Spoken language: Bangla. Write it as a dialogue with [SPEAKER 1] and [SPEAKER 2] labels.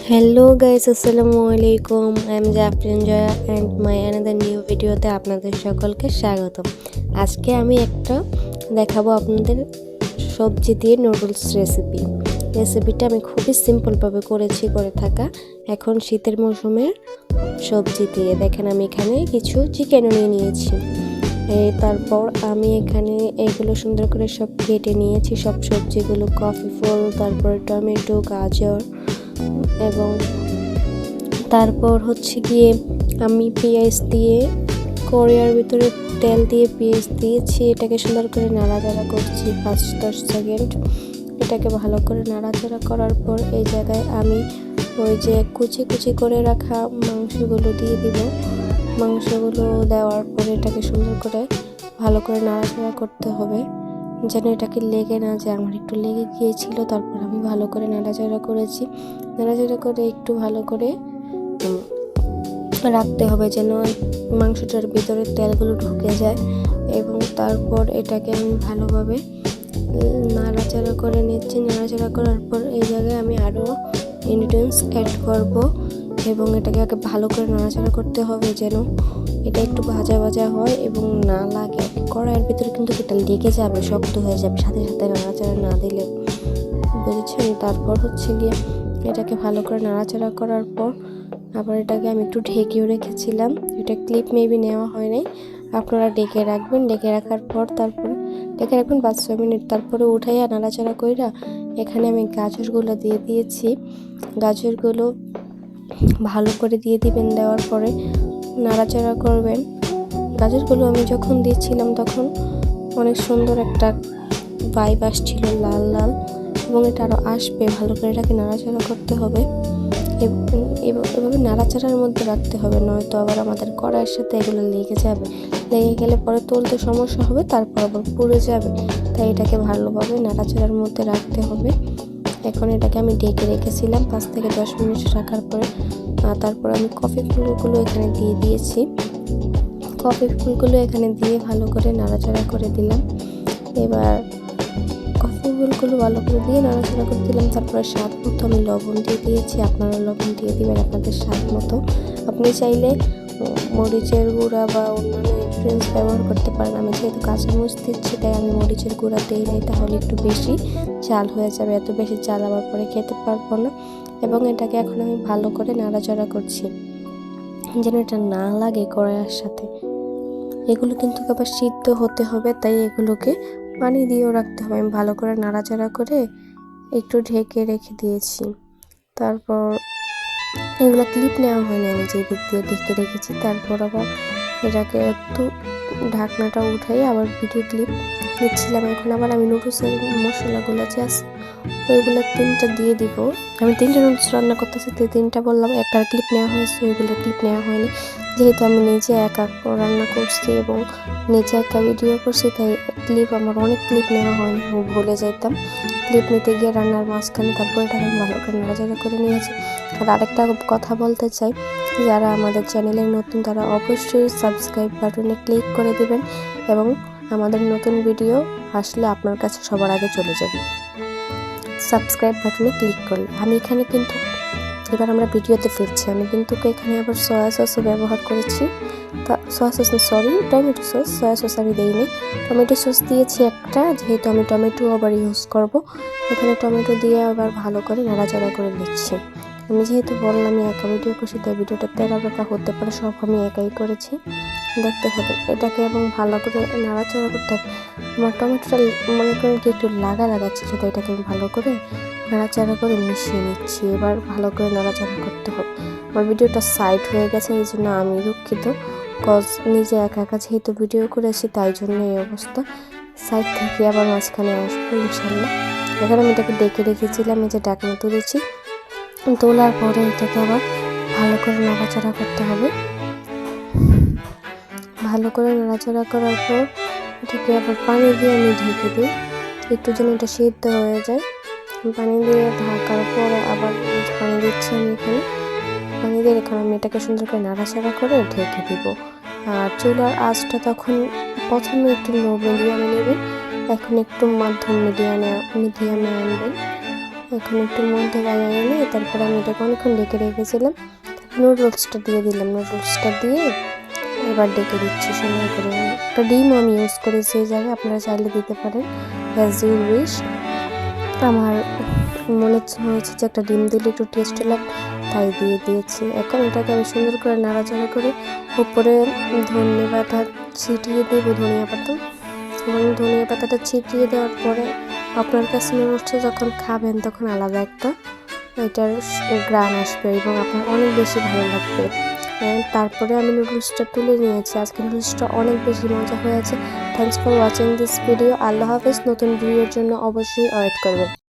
[SPEAKER 1] হ্যালো গাইস, আসসালামু আলাইকুম। I am Jafrin Joya and my another new ভিডিওতে আপনাদের সকলকে স্বাগতম। আজকে আমি একটা দেখাবো আপনাদের সবজি দিয়ে নুডলস রেসিপিটা আমি খুবই সিম্পলভাবে করে থাকা এখন শীতের মৌসুমের সবজি দিয়ে। দেখেন আমি এখানে কিছু চিকেনও নিয়েছি। তারপর আমি এখানে এগুলো সুন্দর করে সব কেটে নিয়েছি, সব সবজিগুলো, কফি ফুল, তারপর টমেটো, গাজর এবং তারপর হচ্ছে গিয়ে আমি পেঁয়াজ দিয়ে কড়াইয়ের ভিতরে তেল দিয়ে পেঁয়াজ দিয়েছি। এটাকে সুন্দর করে নাড়াচাড়া করছি 5-10 সেকেন্ড। এটাকে ভালো করে নাড়াচাড়া করার পর এই জায়গায় আমি ওই যে কুচি করে রাখা মাংসগুলো দিয়ে দিব। মাংসগুলো দেওয়ার পরে এটাকে সুন্দর করে ভালো করে নাড়াচাড়া করতে হবে যেন এটাকে লেগে না যায়। আমার একটু লেগে গিয়েছিল, তারপর আমি ভালো করে নাড়াচাড়া করেছি। নাড়াচাড়া করে একটু ভালো করে রাখতে হবে যেন মাংসটার ভিতরে তেলগুলো ঢুকে যায়। এবং তারপর এটাকে আমি ভালোভাবে নাড়াচাড়া করে নিচ্ছি। নাড়াচাড়া করার পর এই জায়গায় আমি আরও ইনগ্রিডিয়েন্টস অ্যাড করব এবং এটাকে আগে ভালো করে নাড়াচাড়া করতে হবে যেন এটা একটু ভাজা হয় এবং না লাগে। কড়াইয়ের ভিতরে কিন্তু এটা লেগে যাবে, শক্ত হয়ে যাবে সাথে নাড়াচাড়া না দিলে, বুঝেছেন। তারপর হচ্ছে গিয়ে এটাকে ভালো করে নাড়াচাড়া করার পর আবার এটাকে আমি একটু ঢেকেও রেখেছিলাম। এটা ক্লিপ মেবি নেওয়া হয় নাই, আপনারা ঢেকে রাখবেন। ঢেকে রাখার পর তারপরে ঢেকে রাখবেন 5-6 মিনিট। তারপরে উঠাইয়া নাড়াচাড়া কইরা এখানে আমি গাজরগুলো দিয়ে দিয়েছি। গাজরগুলো ভালো করে দিয়ে দিবেন, দেওয়ার পরে নাড়াচাড়া করবেন। গাজরগুলো আমি যখন দিয়েছিলাম তখন অনেক সুন্দর একটা ভাইব আসছিল, লাল লাল, এবং এটা আরও আসবে। ভালো করে এটাকে নাড়াচাড়া করতে হবে, এভাবে নাড়াচাড়ার মধ্যে রাখতে হবে, নয়তো আবার আমাদের কড়াইয়ের সাথে এগুলো লেগে যাবে। লেগে গেলে পরে তুলতে সমস্যা হবে, তারপর আবার পুড়ে যাবে। তাই এটাকে ভালোভাবে নাড়াচাড়ার মধ্যে রাখতে হবে। এখন এটাকে আমি ঢেকে রেখেছিলাম 5-10 মিনিট রাখার পরে। তারপর আমি কফি ফুলগুলো এখানে দিয়ে দিয়েছি। কফি ফুলগুলো এখানে দিয়ে ভালো করে নাড়াচাড়া করে দিলাম। এবার কফি ফুলগুলো ভালো করে দিয়ে নাড়াচাড়া করে দিলাম। তারপরে স্বাদ মতো আমি লবণ দিয়ে দিয়েছি। আপনারা লবণ দিয়ে দিবেন আপনাদের স্বাদ মতো। আপনি চাইলে মরিচের গুঁড়া বা অন্যান্য ইনগ্রিডিয়েন্টস ব্যবহার করতে পারেন। আমি যেহেতু কাঁচামরিচ দিচ্ছি তাই আমি মরিচের গুঁড়া দিই নাই, তাহলে একটু বেশি ঝাল হয়ে যাবে। এত বেশি ঝাল আবার পরে খেতে পারবো না। এবং এটাকে এখন আমি ভালো করে নাড়াচাড়া করছি যেন এটা না লাগে কড়াইয়ের সাথে। এগুলো কিন্তু আবার সিদ্ধ হতে হবে, তাই এগুলোকে পানি দিয়েও রাখতে হবে। আমি ভালো করে নাড়াচাড়া করে একটু ঢেকে রেখে দিয়েছি। তারপর এগুলো ক্লিপ নেওয়া হয়নি, আমি যে দিক দিয়ে ঢেকে রেখেছি। তারপর আবার এটাকে একটু ঢাকনাটা উঠাই আবার ভিডিও ক্লিপ নিচ্ছিলাম। এখন আবার আমি নুডলসের মশলাগুলো যে আছে ওইগুলো 3টা দিয়ে দিব। আমি 3টা নুডলস রান্না করতেছি, 3টা বললাম, একটা ক্লিপ নেওয়া হয়েছে, ওইগুলো ক্লিপ নেওয়া হয়নি। যেহেতু আমি নিজে একা রান্না করছি এবং নিজে একা ভিডিও করছি, তাই ক্লিপ আমার অনেক ক্লিপ নেওয়া হয়নি, আমি ভুলে যেতাম ক্লিপ নিতে গিয়ে রান্নার মাঝখানে। তারপর এটাকে আমি ভালো করে নাড়াচাড়া করে নিয়েছি। আর আরেকটা কথা বলতে চাই, যারা আমাদের চ্যানেলে নতুন তারা অবশ্যই সাবস্ক্রাইব বাটনে ক্লিক করে দেবেন এবং আমাদের নতুন ভিডিও আসলে আপনার কাছে সবার আগে চলে যাবে সাবস্ক্রাইব বাটনে ক্লিক করলে। আমি এখানে কিন্তু এবার আমরা ভিডিওতে ফিরছি। আমি কিন্তু এখানে আবার সয়া সসও ব্যবহার করেছি। Tomato sauce. সয়া সস আমি দিইনি, টমেটো সস দিয়েছি একটা, যেহেতু আমি টমেটো আবার ইউজ করব। এখানে টমেটো দিয়ে আবার ভালো করে নাড়াচাড়া করে নিচ্ছি। আমি যেহেতু বললাম আমি একা ভিডিও করছি, তাই ভিডিওটা তেরা বেঁকা হতে পারে, সব আমি একাই করেছি, দেখতে হবে। এটাকে এবং ভালো করে নাড়াচাড়া করতে হবে। আমার টমেটোটা মনে করেন কি একটু লাগা ছিল, তাই এটাকে আমি ভালো করে নাড়াচাড়া করে মিশিয়ে নিচ্ছি। এবার ভালো করে নাড়াচাড়া করতে হবে। আমার ভিডিওটা সাইড হয়ে গেছে, এই জন্য আমি দুঃখিত। নিজে একা যেহেতু ভিডিও করেছি, তাই জন্য এই অবস্থা। সাইড থেকে আবার মাঝখানে আসবো ইনশাল্লাহ। এখানে আমি এটাকে ডেকে রেখেছিলাম, এই যে ঢাকনা তুলেছি। তোলার পরে এটাকে আবার ভালো করে নাড়াচাড়া করতে হবে। ভালো করে নাড়াচাড়া করার পর এটাকে আবার পানি দিয়ে আমি ঢেকে দিই, একটু যেন এটা সিদ্ধ হয়ে যায়। পানি দিয়ে ঢাকার পরে আবার পানি দিচ্ছি আমি এখানে। পানি দিয়ে এখানে আমি এটাকে সুন্দর করে নাড়াচাড়া করে ঢেকে দিব। আর চুলার আঁচটা তখন প্রথমে একটু লো মিডিয়ামে নেবেন, এখন একটু মাধ্যম মিডিয়ামে আনবেন। এখন একটু মধ্যে বানিয়ে নিয়ে তারপর আমি এটাকে অনেকক্ষণ ডেকে রেখেছিলাম। নুডলসটা দিয়ে দিলাম, নুডলসটা দিয়ে এবার ডেকে দিচ্ছি সুন্দর করে। একটা ডিমও আমি ইউজ করেছি এই জায়গায়, আপনারা চাইলে দিতে পারেন অ্যাজ ইউ উইশ। আমার মনে হয়েছে যে একটা ডিম দিলে একটু টেস্ট লাগবে, তাই দিয়ে দিয়েছি। এখন এটাকে আমি সুন্দর করে নাড়াচাড়া করে উপরে ধনিয়া পাতা ছিটিয়ে দেবো, ধনিয়া পাতা। এবং ধনিয়া পাতাটা ছিটিয়ে দেওয়ার পরে আপনার কাছে নুডলসটা যখন খাবেন তখন আলাদা একটা এটার গ্রান আসবে এবং আপনার অনেক বেশি ভালো লাগবে। তারপরে আমি নুডলসটা তুলে নিয়েছি। আজকে নুডলসটা অনেক বেশি মজা হয়েছে। Thanks for watching this video. আল্লাহ হাফেজ। নতুন ভিডিওর জন্য অবশ্যই ওয়েট করবেন।